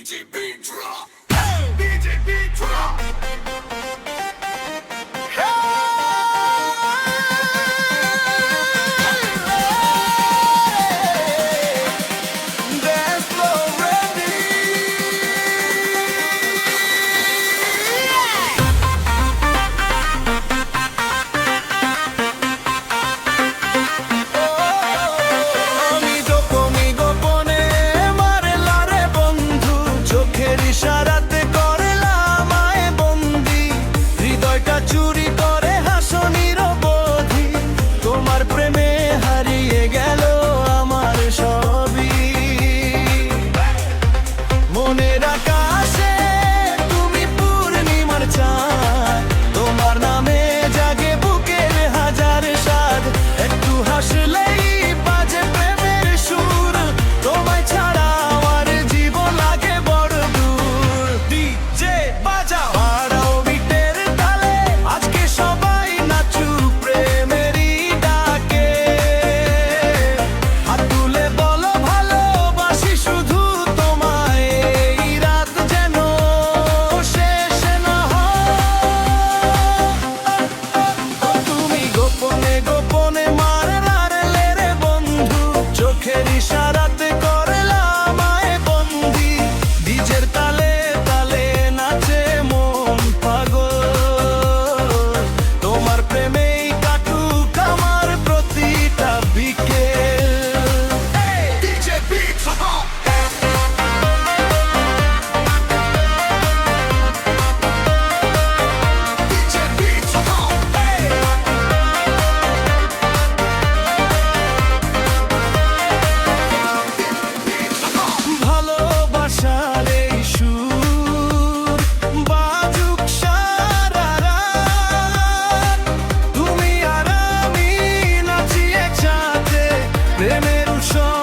DJ Beat Drop. Hey, DJ Beat Drop. Dance floor ready. আমি গোপনে মারলা রে বন্ধু, চোখের ইশারাতে করলাম আমায় বন্দি, হৃদয়টা চুরি করে হাসো নিরবধি, তোমার প্রেমে হারিয়ে গেল আমার সবই। মনের আকাশে তুমি পূর্ণিমার চাঁদ, তোমার নামে জাগে বুকের হাজার স্বাদ, একটু হাসলেই বাজে প্রেমের সুর, তোমায় ছাড়া আমার জীবন লাগে বড় দূর। ডিজে বাজাও, বাড়াও বিটের তালে, আজকে সবাই নাচুক প্রেমেরই ডাকে, হাত তুলে বলো ভালোবাসি শুধু তোমায়, এই রাত যেন শেষ না হয়। তুমি গোপনে মারলে রে বন্ধু, চোখের ইশারাতে করলাম আমায় বন্দি, ডিজের তালে তালে নাচে মন পাগল, তোমার প্রেমেই কাটুক আমার প্রতিটা বিকেল। DJ Beat Drop. DJ Beat Drop. ভালোবাসার এই সুর বাজুক সারা রাত, তুমি আর আমি নাচি একসাথে প্রেমের উৎসব।